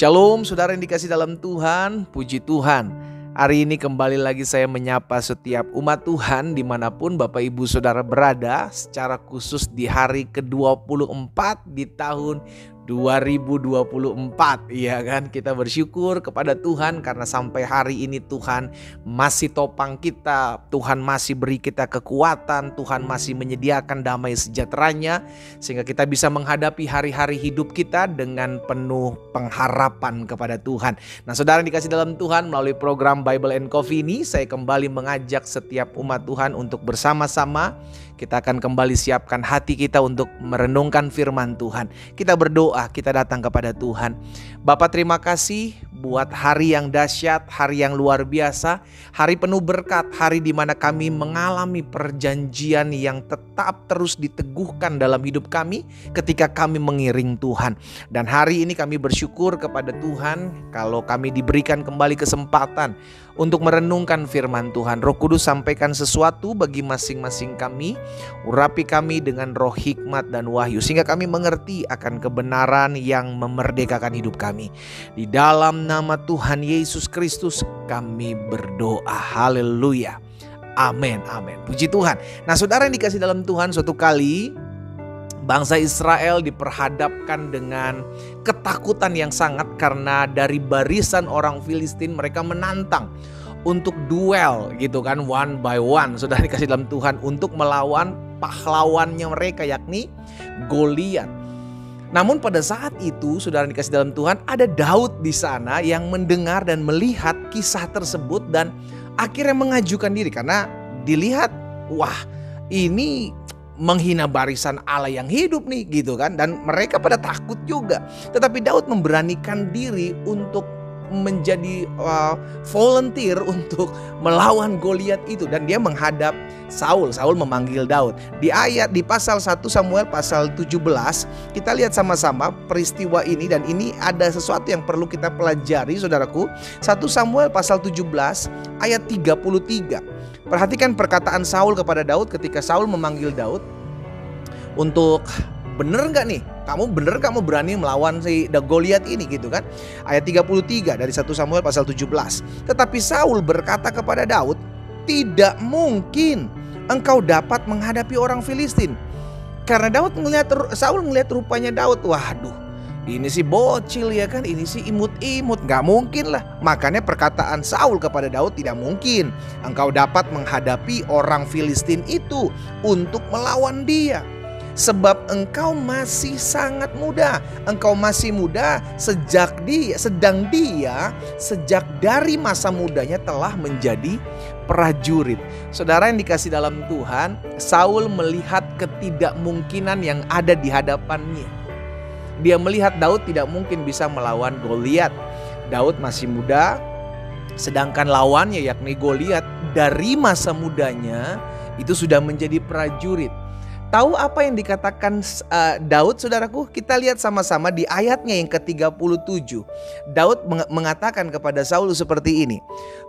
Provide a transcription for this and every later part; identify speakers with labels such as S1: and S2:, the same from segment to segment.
S1: Shalom saudara yang dikasih dalam Tuhan, puji Tuhan. Hari ini kembali lagi saya menyapa setiap umat Tuhan dimanapun Bapak Ibu Saudara berada, secara khusus di hari ke-24 di tahun 2024. Iya kan, kita bersyukur kepada Tuhan karena sampai hari ini Tuhan masih topang kita, Tuhan masih beri kita kekuatan, Tuhan masih menyediakan damai sejahteranya sehingga kita bisa menghadapi hari-hari hidup kita dengan penuh pengharapan kepada Tuhan. Nah saudara yang dikasih dalam Tuhan, melalui program Bible and Coffee ini saya kembali mengajak setiap umat Tuhan untuk bersama-sama kita akan kembali siapkan hati kita untuk merenungkan firman Tuhan. Kita berdoa, kita datang kepada Tuhan. Bapa, terima kasih buat hari yang dahsyat, hari yang luar biasa, hari penuh berkat, hari di mana kami mengalami perjanjian yang tetap terus diteguhkan dalam hidup kami ketika kami mengiring Tuhan. Dan hari ini kami bersyukur kepada Tuhan kalau kami diberikan kembali kesempatan untuk merenungkan firman Tuhan. Roh Kudus sampaikan sesuatu bagi masing-masing kami, urapi kami dengan roh hikmat dan wahyu sehingga kami mengerti akan kebenaran yang memerdekakan hidup kami. Di dalam nama Tuhan Yesus Kristus kami berdoa. Haleluya. Amin, amin. Puji Tuhan. Nah saudara yang dikasih dalam Tuhan, suatu kali bangsa Israel diperhadapkan dengan ketakutan yang sangat karena dari barisan orang Filistin mereka menantang untuk duel gitu kan, one by one. Saudara dikasih dalam Tuhan untuk melawan pahlawannya mereka yakni Goliat. Namun pada saat itu saudara dikasih dalam Tuhan, ada Daud di sana yang mendengar dan melihat kisah tersebut dan akhirnya mengajukan diri karena dilihat wah ini menghina barisan Allah yang hidup nih gitu kan, dan mereka pada takut juga. Tetapi Daud memberanikan diri untuk menjadi volunteer untuk melawan Goliat itu dan dia menghadap Saul. Saul memanggil Daud. Di pasal 1 Samuel pasal 17 kita lihat sama-sama peristiwa ini dan ini ada sesuatu yang perlu kita pelajari saudaraku. 1 Samuel pasal 17 ayat 33. Perhatikan perkataan Saul kepada Daud ketika Saul memanggil Daud untuk bener gak nih? Kamu bener gak mau berani melawan si Goliat ini gitu kan? Ayat 33 dari 1 Samuel pasal 17. Tetapi Saul berkata kepada Daud, tidak mungkin engkau dapat menghadapi orang Filistin. Karena Saul ngelihat rupanya Daud, waduh ini sih bocil ya kan, ini sih imut-imut, gak mungkin lah. Makanya perkataan Saul kepada Daud, tidak mungkin engkau dapat menghadapi orang Filistin itu untuk melawan dia. Sebab engkau masih sangat muda. Engkau masih muda sejak dari masa mudanya telah menjadi prajurit. Saudara yang dikasih dalam Tuhan, Saul melihat ketidakmungkinan yang ada di hadapannya. Dia melihat Daud tidak mungkin bisa melawan Goliat. Daud masih muda, sedangkan lawannya yakni Goliat dari masa mudanya itu sudah menjadi prajurit. Tahu apa yang dikatakan Daud saudaraku? Kita lihat sama-sama di ayatnya yang ke-37. Daud mengatakan kepada Saul seperti ini.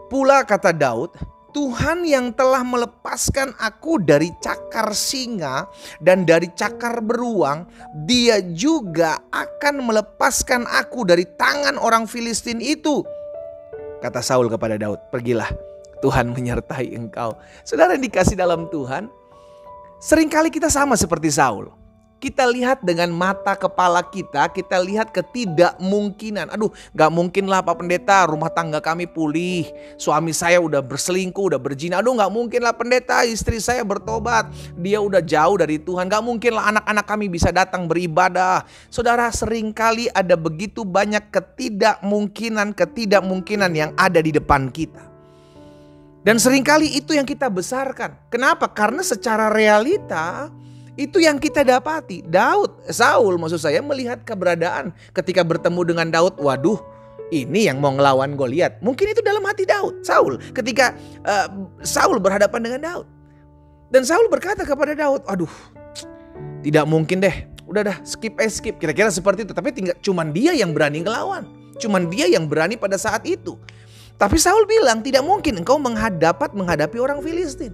S1: Pula kata Daud, Tuhan yang telah melepaskan aku dari cakar singa dan dari cakar beruang, dia juga akan melepaskan aku dari tangan orang Filistin itu. Kata Saul kepada Daud, pergilah, Tuhan menyertai engkau. Saudara yang dikasih dalam Tuhan, seringkali kita sama seperti Saul. Kita lihat dengan mata kepala kita lihat ketidakmungkinan. Aduh, gak mungkin lah Pak Pendeta, rumah tangga kami pulih. Suami saya udah berselingkuh, udah berzina. Aduh, gak mungkin lah Pendeta, istri saya bertobat. Dia udah jauh dari Tuhan. Gak mungkin lah anak-anak kami bisa datang beribadah. Saudara, seringkali ada begitu banyak ketidakmungkinan yang ada di depan kita. Dan seringkali itu yang kita besarkan. Kenapa? Karena secara realita itu yang kita dapati. Saul maksud saya melihat keberadaan ketika bertemu dengan Daud. Waduh, ini yang mau ngelawan Goliat. Mungkin itu dalam hati Saul ketika Saul berhadapan dengan Daud. Dan Saul berkata kepada Daud, aduh tidak mungkin deh. Udah dah skip. Kira-kira seperti itu. Tapi cuman dia yang berani ngelawan. Cuman dia yang berani pada saat itu. Tapi Saul bilang tidak mungkin engkau menghadapi orang Filistin.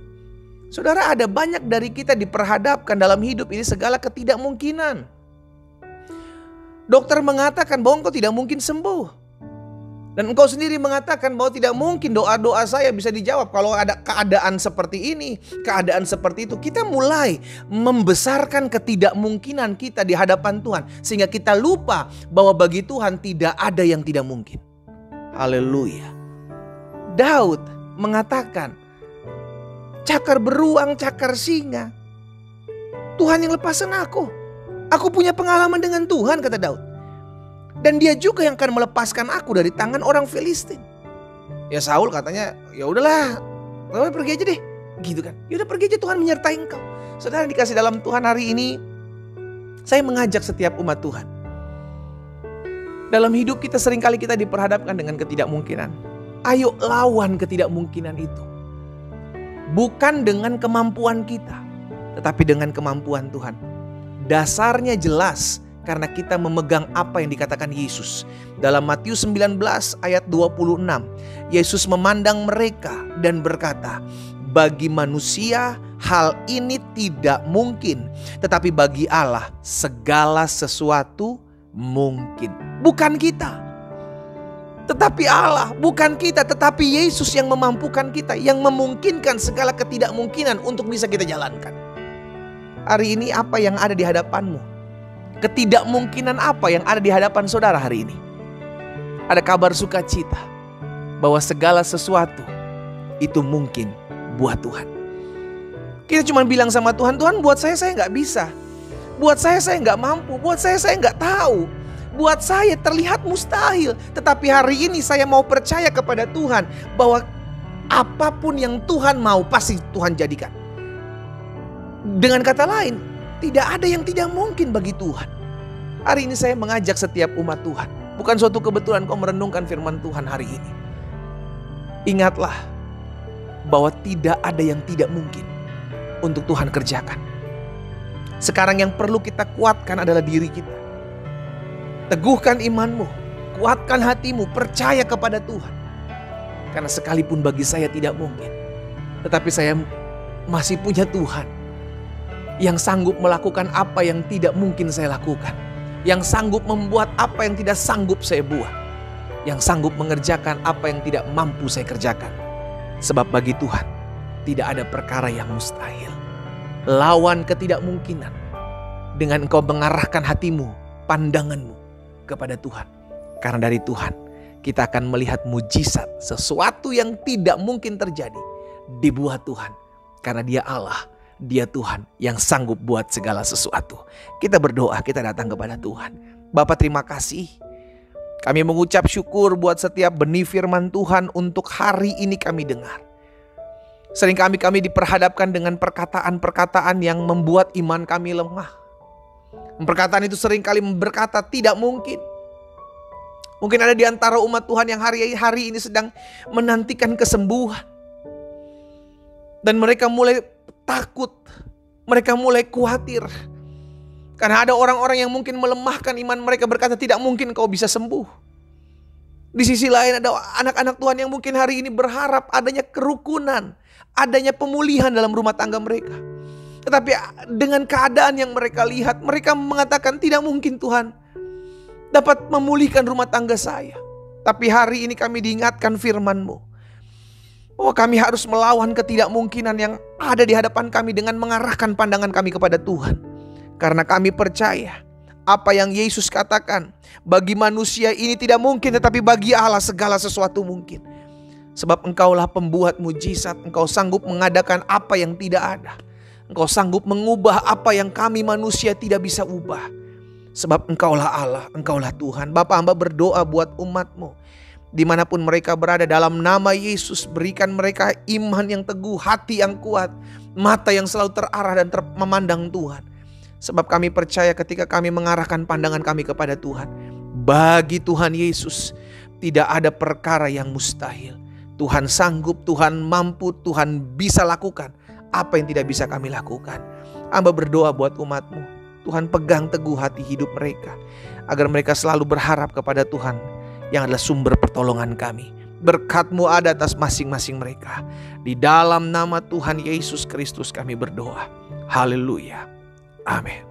S1: Saudara, ada banyak dari kita diperhadapkan dalam hidup ini segala ketidakmungkinan. Dokter mengatakan bahwa engkau tidak mungkin sembuh. Dan engkau sendiri mengatakan bahwa tidak mungkin doa-doa saya bisa dijawab kalau ada keadaan seperti ini, keadaan seperti itu. Kita mulai membesarkan ketidakmungkinan kita di hadapan Tuhan. Sehingga kita lupa bahwa bagi Tuhan tidak ada yang tidak mungkin. Haleluya. Daud mengatakan, cakar beruang, cakar singa, Tuhan yang lepaskan aku. Aku punya pengalaman dengan Tuhan, kata Daud. Dan dia juga yang akan melepaskan aku dari tangan orang Filistin. Ya Saul katanya, ya udahlah, pergi aja deh, gitu kan. Ya udah pergi aja, Tuhan menyertai engkau. Saudara yang dikasih dalam Tuhan, hari ini saya mengajak setiap umat Tuhan. Dalam hidup kita seringkali kita diperhadapkan dengan ketidakmungkinan. Ayo lawan ketidakmungkinan itu. Bukan dengan kemampuan kita, tetapi dengan kemampuan Tuhan. Dasarnya jelas. Karena kita memegang apa yang dikatakan Yesus. Dalam Matius 19 ayat 26. Yesus memandang mereka dan berkata, bagi manusia hal ini tidak mungkin. Tetapi bagi Allah segala sesuatu mungkin. Bukan kita. Tetapi Allah, bukan kita. Tetapi Yesus yang memampukan kita. Yang memungkinkan segala ketidakmungkinan untuk bisa kita jalankan. Hari ini apa yang ada di hadapanmu? Ketidakmungkinan apa yang ada di hadapan saudara hari ini? Ada kabar sukacita bahwa segala sesuatu itu mungkin buat Tuhan. Kita cuma bilang sama Tuhan, Tuhan buat saya nggak bisa. Buat saya nggak mampu. Buat saya nggak tahu. Buat saya terlihat mustahil. Tetapi hari ini saya mau percaya kepada Tuhan bahwa apapun yang Tuhan mau pasti Tuhan jadikan. Dengan kata lain, tidak ada yang tidak mungkin bagi Tuhan. Hari ini saya mengajak setiap umat Tuhan. Bukan suatu kebetulan kau merenungkan firman Tuhan hari ini. Ingatlah bahwa tidak ada yang tidak mungkin untuk Tuhan kerjakan. Sekarang yang perlu kita kuatkan adalah diri kita. Teguhkan imanmu, kuatkan hatimu, percaya kepada Tuhan. Karena sekalipun bagi saya tidak mungkin, tetapi saya masih punya Tuhan yang sanggup melakukan apa yang tidak mungkin saya lakukan. Yang sanggup membuat apa yang tidak sanggup saya buat. Yang sanggup mengerjakan apa yang tidak mampu saya kerjakan. Sebab bagi Tuhan tidak ada perkara yang mustahil. Lawan ketidakmungkinan dengan engkau mengarahkan hatimu, pandanganmu kepada Tuhan. Karena dari Tuhan kita akan melihat mujizat, sesuatu yang tidak mungkin terjadi dibuat Tuhan. Karena Dia Allah, Dia Tuhan yang sanggup buat segala sesuatu. Kita berdoa, kita datang kepada Tuhan. Bapa, terima kasih. Kami mengucap syukur buat setiap benih firman Tuhan untuk hari ini kami dengar. Sering kami diperhadapkan dengan perkataan-perkataan yang membuat iman kami lemah. Perkataan itu seringkali berkata tidak mungkin. Mungkin ada di antara umat Tuhan yang hari ini sedang menantikan kesembuhan. Dan mereka mulai takut, mereka mulai khawatir. Karena ada orang-orang yang mungkin melemahkan iman mereka, berkata tidak mungkin kau bisa sembuh. Di sisi lain ada anak-anak Tuhan yang mungkin hari ini berharap adanya kerukunan, adanya pemulihan dalam rumah tangga mereka. Tetapi dengan keadaan yang mereka lihat, mereka mengatakan tidak mungkin Tuhan dapat memulihkan rumah tangga saya. Tapi hari ini kami diingatkan firman-Mu bahwa kami harus melawan ketidakmungkinan yang ada di hadapan kami dengan mengarahkan pandangan kami kepada Tuhan. Karena kami percaya apa yang Yesus katakan, bagi manusia ini tidak mungkin, tetapi bagi Allah segala sesuatu mungkin. Sebab Engkaulah pembuat mujizat, Engkau sanggup mengadakan apa yang tidak ada. Engkau sanggup mengubah apa yang kami manusia tidak bisa ubah. Sebab Engkaulah Allah, Engkaulah Tuhan. Bapa, hamba berdoa buat umat-Mu. Dimanapun mereka berada, dalam nama Yesus berikan mereka iman yang teguh, hati yang kuat, mata yang selalu terarah dan memandang Tuhan. Sebab kami percaya ketika kami mengarahkan pandangan kami kepada Tuhan, bagi Tuhan Yesus tidak ada perkara yang mustahil. Tuhan sanggup, Tuhan mampu, Tuhan bisa lakukan apa yang tidak bisa kami lakukan. Hamba berdoa buat umat-Mu, Tuhan pegang teguh hati hidup mereka, agar mereka selalu berharap kepada Tuhan yang adalah sumber pertolongan kami. Berkat-Mu ada atas masing-masing mereka. Di dalam nama Tuhan Yesus Kristus kami berdoa. Haleluya. Amin.